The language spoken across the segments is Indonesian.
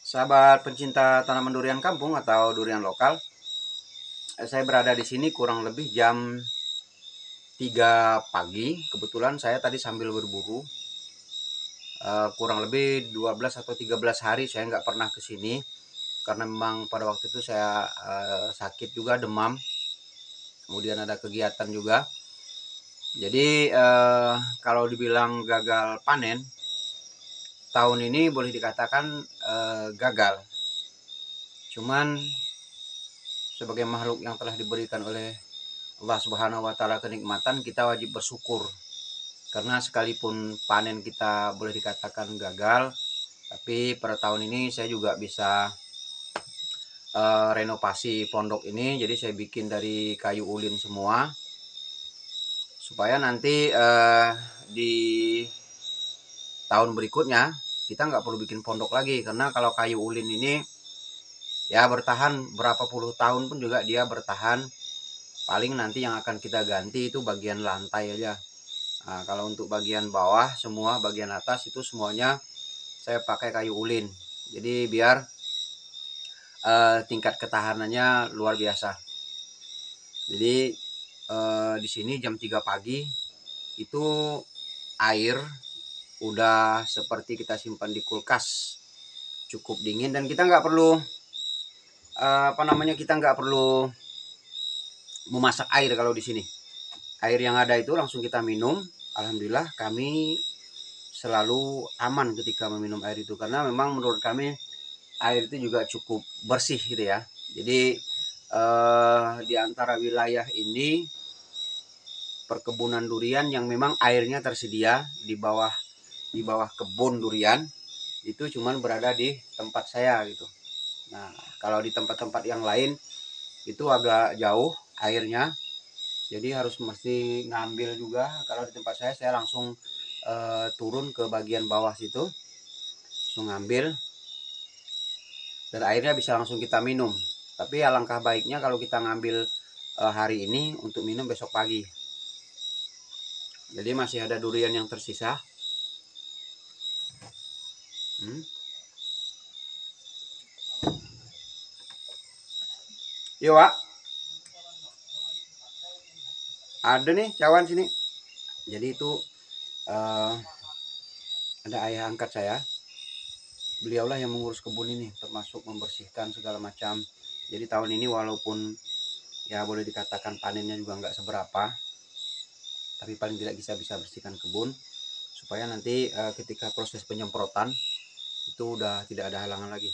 Sahabat pencinta tanaman durian kampung atau durian lokal, saya berada di sini kurang lebih jam 3 pagi. Kebetulan saya tadi sambil berburu, kurang lebih 12 atau 13 hari saya nggak pernah ke sini karena memang pada waktu itu saya sakit juga, demam, kemudian ada kegiatan juga. Jadi kalau dibilang gagal panen, tahun ini boleh dikatakan gagal. Cuman sebagai makhluk yang telah diberikan oleh Allah Subhanahu wa taala kenikmatan, kita wajib bersyukur. Karena sekalipun panen kita boleh dikatakan gagal, tapi pada tahun ini saya juga bisa renovasi pondok ini. Jadi saya bikin dari kayu ulin semua supaya nanti di tahun berikutnya kita nggak perlu bikin pondok lagi, karena kalau kayu ulin ini ya bertahan berapa puluh tahun pun juga dia bertahan. Paling nanti yang akan kita ganti itu bagian lantai aja. Nah, kalau untuk bagian bawah semua, bagian atas itu semuanya saya pakai kayu ulin. Jadi biar tingkat ketahanannya luar biasa. Jadi di sini jam 3 pagi itu air udah seperti kita simpan di kulkas, cukup dingin, dan kita nggak perlu kita nggak perlu memasak air. Kalau di sini air yang ada itu langsung kita minum. Alhamdulillah kami selalu aman ketika meminum air itu, karena memang menurut kami air itu juga cukup bersih gitu ya. Jadi di antara wilayah ini perkebunan durian yang memang airnya tersedia di bawah kebun durian itu cuman berada di tempat saya gitu. Nah, kalau di tempat-tempat yang lain itu agak jauh airnya, jadi harus mesti ngambil juga. Kalau di tempat saya langsung turun ke bagian bawah situ, langsung ngambil, dan airnya bisa langsung kita minum. Tapi alangkah baiknya kalau kita ngambil hari ini untuk minum besok pagi. Jadi masih ada durian yang tersisa. Yo, Wak. Ada nih cawan sini. Jadi itu ada ayah angkat saya. Beliaulah yang mengurus kebun ini, termasuk membersihkan segala macam. Jadi tahun ini walaupun ya boleh dikatakan panennya juga nggak seberapa, tapi paling tidak bisa bersihkan kebun supaya nanti ketika proses penyemprotan itu udah tidak ada halangan lagi.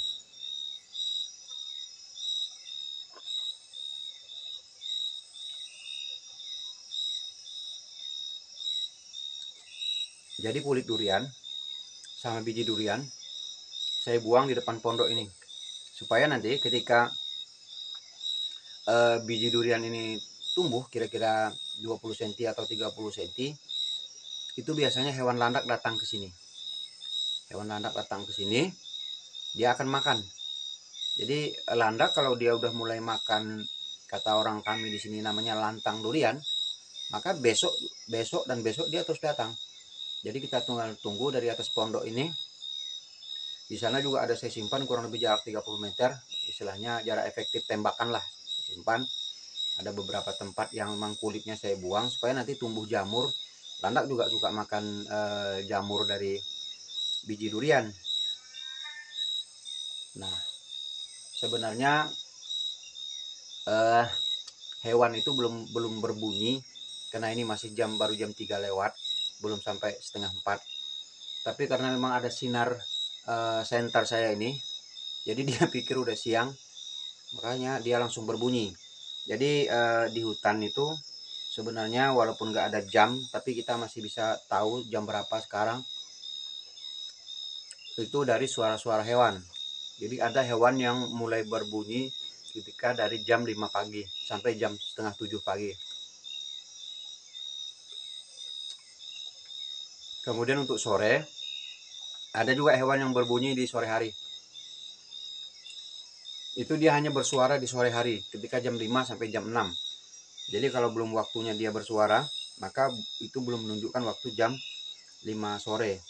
Jadi kulit durian sama biji durian saya buang di depan pondok ini, supaya nanti ketika biji durian ini tumbuh kira-kira 20 cm atau 30 cm, itu biasanya hewan landak datang ke sini. Hewan landak datang ke sini, dia akan makan. Jadi landak kalau dia udah mulai makan, kata orang kami di sini namanya lantang durian, maka besok dan besok dia terus datang. Jadi kita tunggu dari atas pondok ini. Di sana juga ada saya simpan kurang lebih jarak 30 meter, istilahnya jarak efektif tembakan lah. Saya simpan. Ada beberapa tempat yang memang kulitnya saya buang supaya nanti tumbuh jamur. Landak juga suka makan jamur dari biji durian. Nah, sebenarnya hewan itu belum berbunyi karena ini masih baru jam 3 lewat, belum sampai setengah 4. Tapi karena memang ada sinar senter saya ini, jadi dia pikir udah siang, makanya dia langsung berbunyi. Jadi di hutan itu sebenarnya walaupun nggak ada jam, tapi kita masih bisa tahu jam berapa sekarang. Itu dari suara-suara hewan. Jadi ada hewan yang mulai berbunyi ketika dari jam 5 pagi sampai jam setengah 7 pagi. Kemudian untuk sore, ada juga hewan yang berbunyi di sore hari. Itu dia hanya bersuara di sore hari ketika jam 5 sampai jam 6. Jadi kalau belum waktunya dia bersuara, maka itu belum menunjukkan waktu jam 5 sore.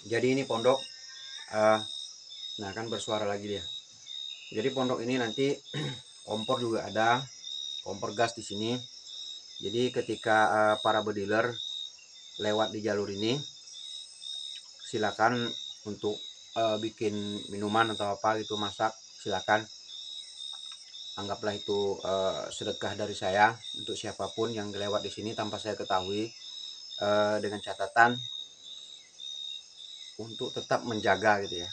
Jadi ini pondok, nah kan bersuara lagi dia. Jadi pondok ini nanti kompor juga ada, kompor gas di sini. Jadi ketika para bediler lewat di jalur ini, silakan untuk bikin minuman atau apa gitu, masak, silakan. Anggaplah itu sedekah dari saya untuk siapapun yang lewat di sini tanpa saya ketahui, dengan catatan untuk tetap menjaga gitu ya,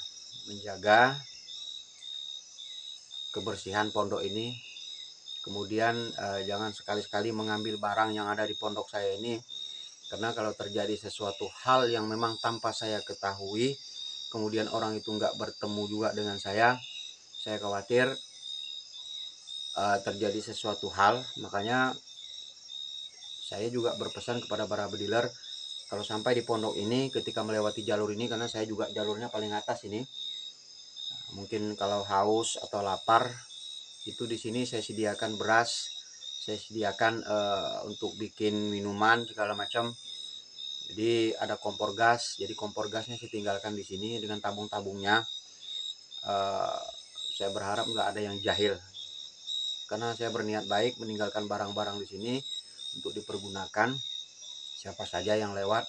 menjaga kebersihan pondok ini. Kemudian jangan sekali-sekali mengambil barang yang ada di pondok saya ini, karena kalau terjadi sesuatu hal yang memang tanpa saya ketahui, kemudian orang itu nggak bertemu juga dengan saya khawatir terjadi sesuatu hal. Makanya saya juga berpesan kepada para bediler, kalau sampai di pondok ini ketika melewati jalur ini, karena saya juga jalurnya paling atas ini, mungkin kalau haus atau lapar itu di sini saya sediakan beras, saya sediakan untuk bikin minuman segala macam. Jadi ada kompor gas, jadi kompor gasnya saya tinggalkan di sini dengan tabung-tabungnya. Saya berharap nggak ada yang jahil, karena saya berniat baik meninggalkan barang-barang di sini untuk dipergunakan siapa saja yang lewat.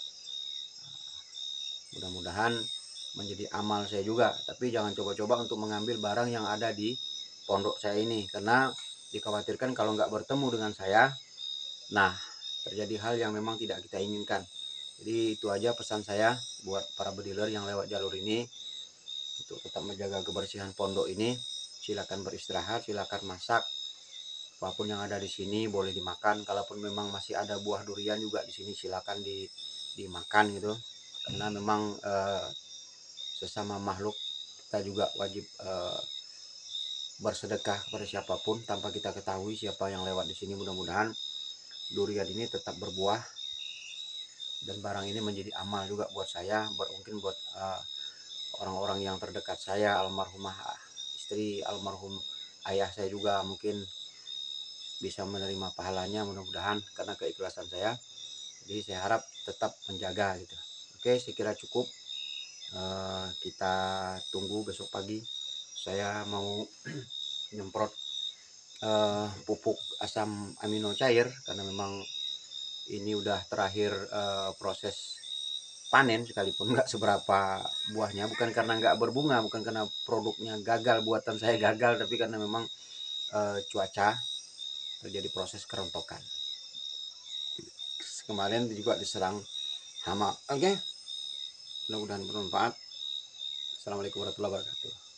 Mudah-mudahan menjadi amal saya juga, tapi jangan coba-coba untuk mengambil barang yang ada di pondok saya ini, karena dikhawatirkan kalau nggak bertemu dengan saya, nah terjadi hal yang memang tidak kita inginkan. Jadi itu aja pesan saya buat para bediler yang lewat jalur ini, untuk tetap menjaga kebersihan pondok ini. Silakan beristirahat, silakan masak, apapun yang ada di sini boleh dimakan. Kalaupun memang masih ada buah durian juga di sini, silakan dimakan gitu, karena memang sesama makhluk kita juga wajib bersedekah kepada siapapun tanpa kita ketahui siapa yang lewat di sini. Mudah-mudahan durian ini tetap berbuah dan barang ini menjadi amal juga buat saya, mungkin buat orang-orang yang terdekat saya, almarhumah istri, almarhum ayah saya juga mungkin bisa menerima pahalanya, mudah-mudahan karena keikhlasan saya. Jadi saya harap tetap menjaga gitu. Oke, saya kira cukup. Kita tunggu besok pagi. Saya mau nyemprot pupuk asam amino cair, karena memang ini udah terakhir proses panen, sekalipun nggak seberapa buahnya, bukan karena nggak berbunga, bukan karena produknya gagal, buatan saya gagal, tapi karena memang cuaca terjadi proses kerontokan. Kemarin juga diserang hama. Oke, mudah-mudahan bermanfaat. Assalamualaikum warahmatullahi wabarakatuh.